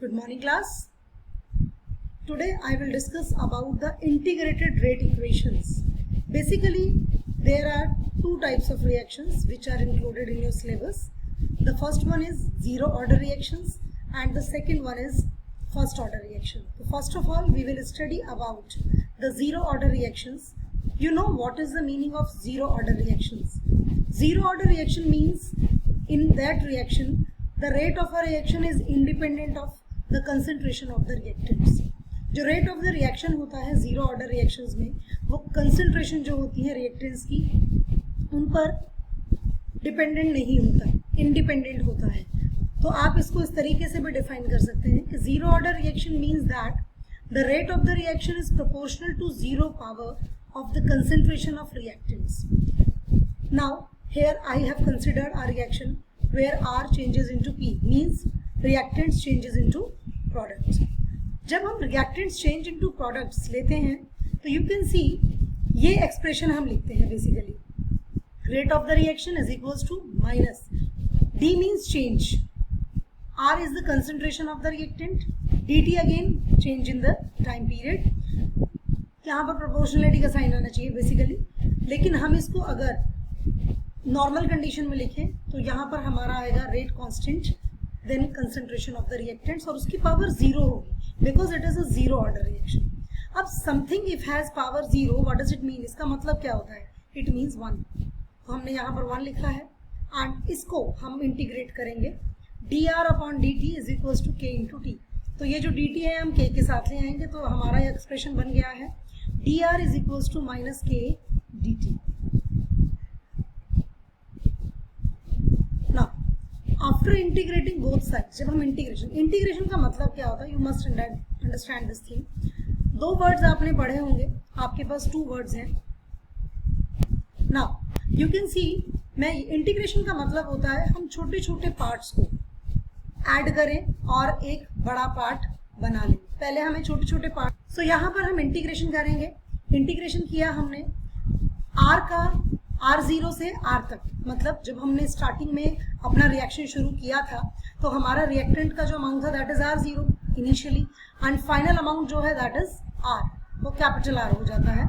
Good morning class. Today I will discuss about the integrated rate equations. Basically there are two types of reactions which are included in your syllabus. The first one is zero order reactions and the second one is first order reaction. So first of all we will study about the zero order reactions. You know what is the meaning of zero order reactions? Zero order reaction means in that reaction the rate of a reaction is independent of the concentration of the reactants. जो rate of the reaction होता है zero order reactions में वो concentration जो होती है reactants की उन पर डिपेंडेंट नहीं होता, इंडिपेंडेंट होता है. तो आप इसको इस तरीके से भी डिफाइन कर सकते हैं कि zero order reaction means that the rate of the reaction is proportional to zero power of the concentration of reactants. Now here I have considered a reaction where R changes into P means reactants changes into products. जब हम reactants change into products लेते हैं तो you can see ये expression हम लिखते हैं basically rate of the reaction is equals to minus D means change, R is the concentration of the reactant, dt again change in the time period. यहाँ पर proportionality का sign आना चाहिए basically, लेकिन हम इसको अगर नॉर्मल कंडीशन में लिखें तो यहाँ पर हमारा आएगा rate constant then concentration of the reactants और उसकी पावर जीरो होगी because it is a zero order reaction. अब something if has power zero what does it mean, इसका मतलब क्या होता है? It means one. तो हमने यहाँ पर वन लिखा है एंड इसको हम इंटीग्रेट करेंगे dr upon dt is equals to k into T. तो ये जो dt है हम k के साथ ले आएंगे तो हमारा ये एक्सप्रेशन बन गया है dr is equals to minus k dt. After integrating both sides, जब हम इंटीग्रेशन का मतलब क्या होता है? You must understand this thing. दो वर्ड्स आपने पढ़े होंगे, आपके पास टू वर्ड्स हैं. नाउ यू कैन सी मैं इंटीग्रेशन का मतलब होता है हम छोटे छोटे पार्ट्स को ऐड करें और एक बड़ा पार्ट बना लें. पहले हमें छोटे छोटे पार्ट, सो यहाँ पर हम इंटीग्रेशन करेंगे. इंटीग्रेशन किया हमने R का R0 से R तक, मतलब जब हमने स्टार्टिंग में अपना रिएक्शन शुरू किया था तो हमारा रिएक्टेंट का जो अमाउंट था that is R0 initially and final amount जो है दैट इज R, वो कैपिटल R हो जाता है.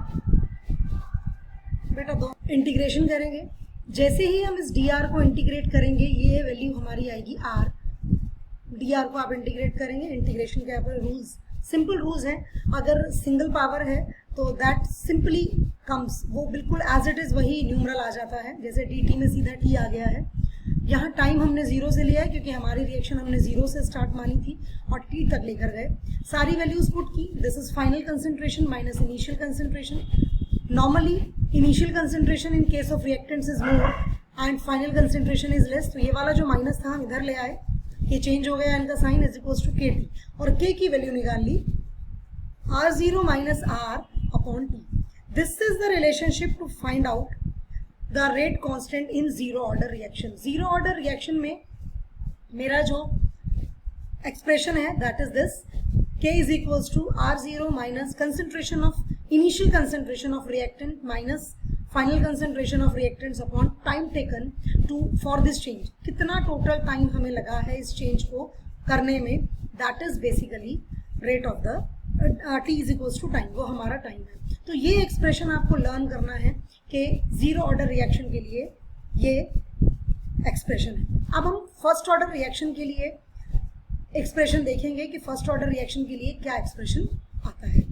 बेटा दो इंटीग्रेशन करेंगे, जैसे ही हम इस dr को इंटीग्रेट करेंगे ये वैल्यू हमारी आएगी R. dr को आप इंटीग्रेट करेंगे, इंटीग्रेशन के अपने रूल्स सिंपल रूल्स हैं. अगर सिंगल पावर है तो दैट सिंपली कम्स, वो बिल्कुल एज इट इज वही न्यूमरल आ जाता है. जैसे dt में सीधा t आ गया है. यहाँ टाइम हमने जीरो से लिया है क्योंकि हमारी रिएक्शन हमने जीरो से स्टार्ट मानी थी और t तक लेकर गए. सारी वैल्यूज पुट की. This is final concentration minus initial concentration. Normally initial concentration in case of reactants is more and final concentration is less. तो ये वाला जो माइनस था हम इधर ले आए, ये चेंज हो गया, इनका sign is equals to kt और k की वैल्यू निकाल ली R0 minus R upon t. This is the relationship to find out the rate constant in zero order reaction. Zero order reaction में मेरा जो expression है that is this, k is equals to R0 minus concentration of initial concentration of reactant minus final concentration of reactants upon time taken to for this change. कितना total time हमें लगा है इस change को करने में, that is basically rate of the t is equals to time, वो हमारा टाइम है. तो ये एक्सप्रेशन आपको लर्न करना है कि जीरो ऑर्डर रिएक्शन के लिए ये एक्सप्रेशन है. अब हम फर्स्ट ऑर्डर रिएक्शन के लिए एक्सप्रेशन देखेंगे कि फर्स्ट ऑर्डर रिएक्शन के लिए क्या एक्सप्रेशन आता है.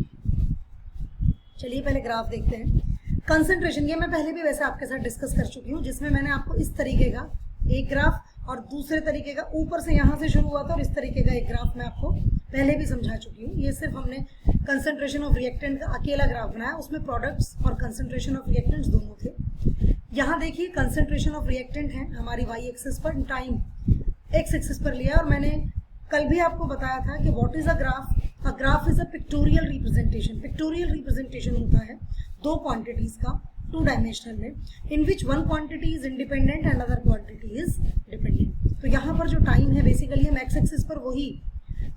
चलिए पहले ग्राफ देखते हैं. कंसंट्रेशन, ये मैं पहले भी वैसे आपके साथ डिस्कस कर चुकी हूँ जिसमें मैंने आपको इस तरीके का एक ग्राफ और दूसरे तरीके का ऊपर से यहाँ से शुरू हुआ था और इस तरीके का एक ग्राफ मैं आपको पहले भी समझा चुकी हूँ. ये सिर्फ हमने कंसंट्रेशन ऑफ रिएक्टेंट का अकेला ग्राफ बनाया, उसमें प्रोडक्ट्स और कंसंट्रेशन ऑफ रिएक्टेंट्स दोनों थे. यहाँ देखिए कंसंट्रेशन ऑफ रिएक्टेंट है हमारी वाई एक्सिस पर, टाइम एक्स एक्सिस पर लिया. और मैंने कल भी आपको बताया था कि what is a graph. A graph is a pictorial representation. Pictorial representation होता है दो क्वांटिटीज का टू डायमेंशनल में, in which one quantity is independent and other quantity is dependent. तो यहाँ पर जो टाइम है बेसिकली हम एक्स एक्सिस पर वही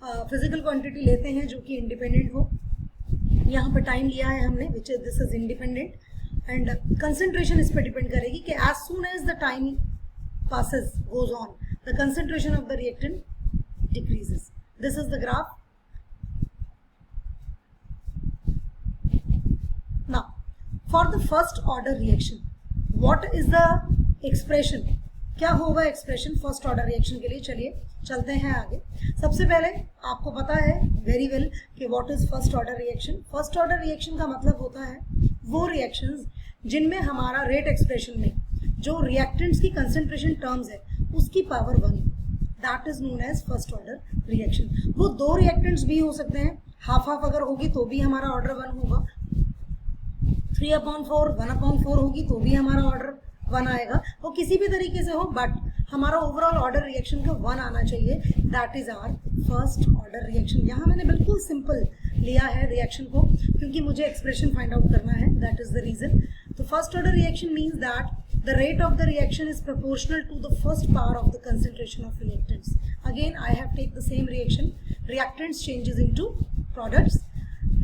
फिजिकल क्वांटिटी लेते हैं जो कि इंडिपेंडेंट हो. यहाँ पर टाइम लिया है हमने which is this is independent and concentration इस पर डिपेंड करेगी कि as soon as the time passes goes on the concentration of the reactant decreases. This is the graph. Now, for the first order reaction, what is the expression? क्या होगा expression first order reaction के लिए? चलिए चलते हैं आगे. सबसे पहले आपको पता है वेरी वेल कि what is first order reaction. First order reaction का मतलब होता है वो रिएक्शंस जिनमें हमारा रेट एक्सप्रेशन में जो रिएक्टेंट्स की कंसेंट्रेशन टर्म्स है उसकी power 1, that is known as first order reaction. वो दो रिएक्टेंट्स भी हो सकते हैं, हाफ हाफ अगर होगी तो भी हमारा ऑर्डर 1 होगा, 3/4 1/4 होगी तो भी हमारा ऑर्डर 1 आएगा. वो किसी भी तरीके से हो बट हमारा ओवरऑल ऑर्डर रिएक्शन का 1 आना चाहिए. That is our first order reaction. यहाँ मैंने बिल्कुल सिंपल लिया है रिएक्शन को क्योंकि मुझे एक्सप्रेशन फाइंड आउट करना है. That is the reason. तो first order reaction means that the rate of the reaction is proportional to the first power of the concentration of reactants. Again I have take the same reaction. Reactants changes into products.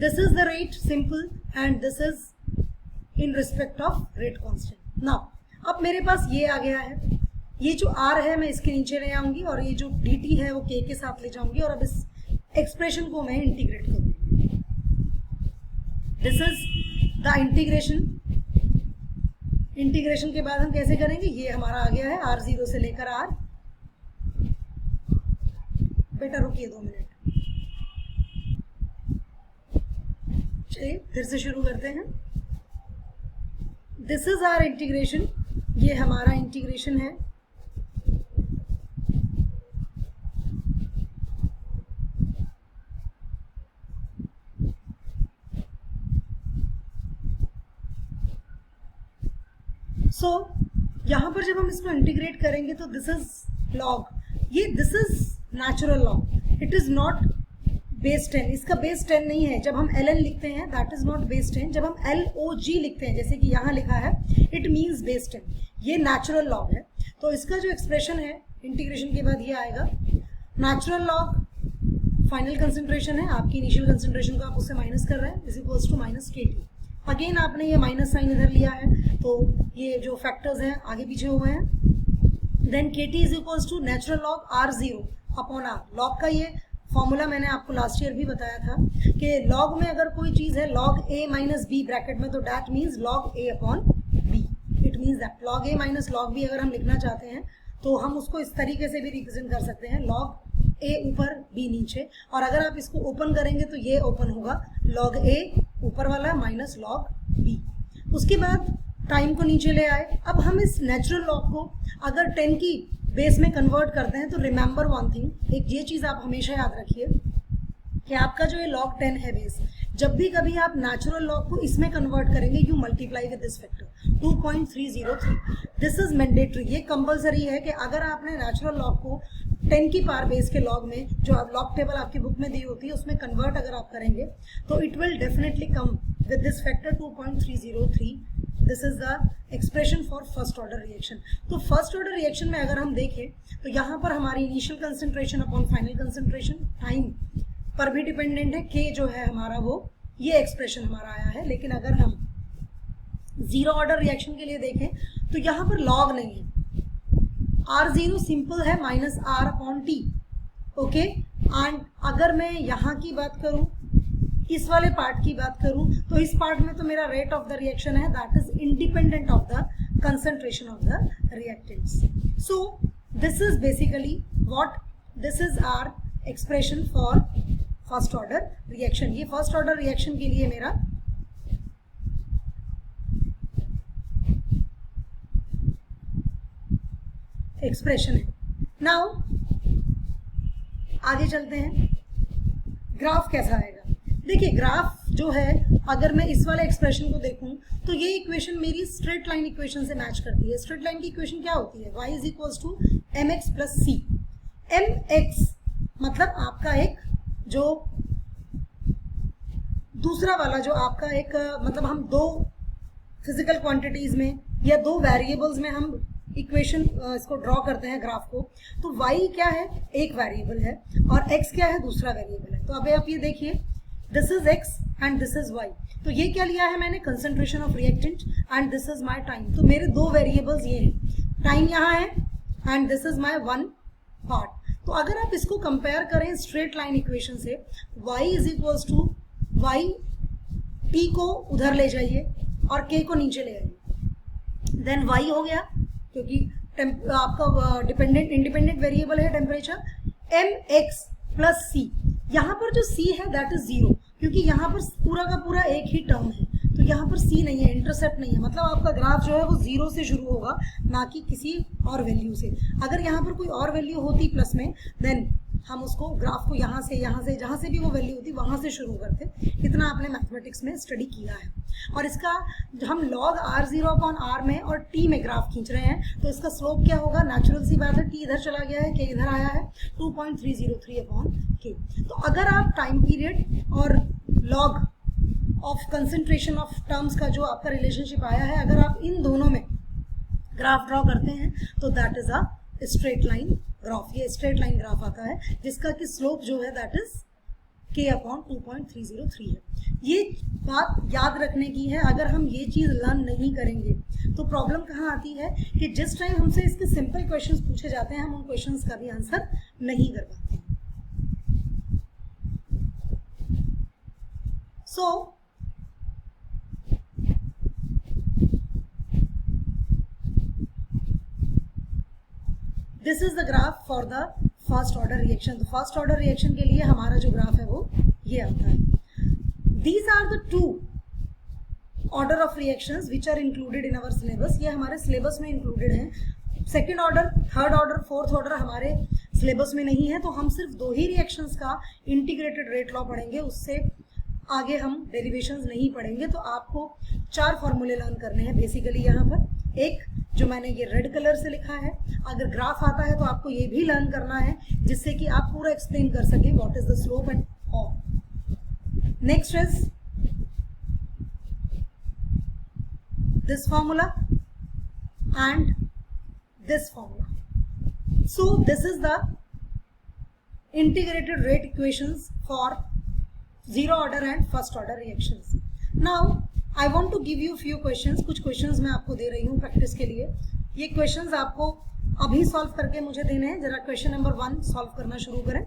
This is the rate simple and this is in respect of rate constant. Now अब मेरे पास ये आ गया है, ये जो R है मैं इसके नीचे ले आऊंगी और ये जो dt है वो K के साथ ले जाऊंगी और अब इस एक्सप्रेशन को मैं इंटीग्रेट करूंगी. This is the integration. Integration के बाद हम कैसे करेंगे? ये हमारा आ गया है R0 से लेकर R. बेटा रुकिए 2 मिनट. चलिए फिर से शुरू करते हैं. This is our integration. ये हमारा इंटीग्रेशन है. सो यहां पर जब हम इसको इंटीग्रेट करेंगे तो दिस इज लॉग. ये this is natural log. It is not base 10. इसका बेस 10 नहीं है. जब हम ln लिखते हैं दैट इज नॉट बेस 10. जब हम log लिखते हैं जैसे कि यहाँ लिखा है इट मीन्स बेस 10. ये नेचुरल लॉग है. तो इसका जो एक्सप्रेशन है इंटीग्रेशन के बाद ये आएगा. नेचुरल लॉग फाइनल कंसेंट्रेशन है, आपकी इनिशियल कंसेंट्रेशन को आप उससे माइनस कर रहे हैं, is equals to minus KT. Again आपने ये माइनस साइन इधर लिया है तो ये जो फैक्टर्स हैं आगे पीछे हुए हैं. Then KT is equals to natural log R0 upon R. Log का ये फॉर्मूला मैंने आपको लास्ट ईयर भी बताया था कि लॉग में अगर कोई चीज है log a minus b bracket में तो that means log a upon b. It means that log a minus log b अगर हम लिखना चाहते हैं तो हम उसको इस तरीके से भी रिप्रेजेंट कर सकते हैं, log a ऊपर b नीचे. और अगर आप इसको ओपन करेंगे तो ये ओपन होगा log a ऊपर वाला माइनस log b. उसके बाद टाइम को नीचे ले आए. अब हम इस नेचुरल लॉग को अगर 10 की बेस में कन्वर्ट करते हैं तो रिमेंबर वन थिंग, एक ये चीज आप हमेशा याद रखिए कि आपका जो ये log 10 है बेस, जब भी कभी आप नेचुरल लॉग को इसमें कन्वर्ट करेंगे you multiply with this factor 2.303. This is mandatory. ये कंपलसरी है कि अगर आपने नेचुरल लॉग को 10 की पावर बेस के लॉग में जो आप लॉग टेबल आपकी बुक में दी होती है उसमें कन्वर्ट अगर आप करेंगे तो it will definitely come with this factor 2.303. This is the expression for first order reaction. तो फर्स्ट ऑर्डर रिएक्शन में अगर हम देखें तो यहाँ पर हमारी initial concentration upon final concentration time पर भी डिपेंडेंट है. K जो है हमारा वो ये एक्सप्रेशन हमारा आया है. लेकिन अगर हम जीरो ऑर्डर रिएक्शन के लिए देखें तो यहाँ पर लॉग नहीं है. R0 सिंपल है minus R upon T. Okay. And अगर मैं यहाँ की बात करूँ, इस वाले पार्ट की बात करूं तो इस पार्ट में तो मेरा रेट ऑफ द रिएक्शन है that is independent of the concentration of the reactants. So this is basically what this is our expression for first order reaction. ये फर्स्ट ऑर्डर रिएक्शन के लिए मेरा एक्सप्रेशन है. Now आगे चलते हैं. Graph कैसा आएगा? देखिए ग्राफ जो है अगर मैं इस वाले एक्सप्रेशन को देखूं तो ये इक्वेशन मेरी स्ट्रेट लाइन इक्वेशन से मैच करती है. स्ट्रेट लाइन की इक्वेशन क्या होती है? y is equals to mx plus c. mx मतलब आपका एक जो दूसरा वाला जो आपका एक मतलब हम दो फिजिकल क्वांटिटीज में या दो वेरिएबल्स में हम इक्वेशन इसको ड्रॉ करते हैं ग्राफ को, तो y क्या है? एक वेरिएबल है और x क्या है? दूसरा वेरिएबल है. तो अब आप ये देखिए this is x and this is y. तो ये क्या लिया है मैंने? Concentration of reactant and this is my time. तो मेरे दो वेरिएबल्स ये हैं, टाइम यहाँ है and this is my one part. तो अगर आप इसको कंपेयर करें स्ट्रेट लाइन इक्वेशन से, y is equals to y, t को उधर ले जाइए और k को नीचे ले आइए, देन y हो गया, क्योंकि आपका डिपेंडेंट इंडिपेंडेंट वेरिएबल है टेम्परेचर, mx प्लस c, यहाँ पर जो c है दैट इज 0, क्योंकि यहाँ पर पूरा का पूरा एक ही टर्म है, तो यहाँ पर c नहीं है, इंटरसेप्ट नहीं है, मतलब आपका ग्राफ जो है वो 0 से शुरू होगा, ना कि किसी और वैल्यू से। अगर यहाँ पर कोई और वैल्यू होती प्लस में, देन हम उसको ग्राफ को यहाँ से जहाँ से भी वो वैल्यू होती वहाँ से शुरू करते। इतना आपने मैथमेटिक्स में स्टडी किया है। और इसका हम लॉग r0/r में और t में ग्राफ खींच रहे हैं, तो इसका स्लोप क्या होगा, नेचुरल सी बात है, t इधर चला गया है, k इधर आया है, 2.303/k। तो अगर आप टाइम पीरियड और log of concentration of terms का जो आपका रिलेशनशिप आया है, अगर आप इन दोनों में ग्राफ ड्रॉ करते हैं तो that is a straight line graph. ये स्ट्रेट लाइन ग्राफ आता है जिसका कि स्लोप जो है दैट इज k/2.303 है। ये बात याद रखने की है। अगर हम ये चीज़ लर्न नहीं करेंगे तो प्रॉब्लम कहाँ आती है कि जिस टाइम हमसे इसके सिंपल क्वेश्चंस पूछे जाते हैं हम उन क्वेश्चंस का भी आंसर नहीं कर पाते। सो this is the graph for the first order reaction. तो फर्स्ट ऑर्डर रिएक्शन के लिए हमारा जो ग्राफ है वो ये आता है। These are the two order of reactions which are included in our syllabus. ये हमारे सिलेबस में इंक्लूडेड हैं। Second order, third order, fourth order हमारे सिलेबस में नहीं है, तो हम सिर्फ 2 ही रिएक्शंस का इंटीग्रेटेड रेट लॉ पढ़ेंगे, उससे आगे हम डेरिवेशंस नहीं पढ़ेंगे। तो आपको 4 फॉर्मूले लर्न करने हैं बेसिकली यहाँ पर। एक जो मैंने ये रेड कलर से लिखा है, अगर ग्राफ आता है तो आपको ये भी लर्न करना है जिससे कि आप पूरा एक्सप्लेन कर सकें what is the slope and all. Next is this formula and this formula. So this is the integrated rate equations for zero order and first order reactions. Now I want to give you few questions. कुछ questions मैं आपको दे रही हूँ practice के लिए। ये questions आपको अभी सॉल्व करके मुझे देने हैं। जरा क्वेश्चन नंबर 1 सॉल्व करना शुरू करें।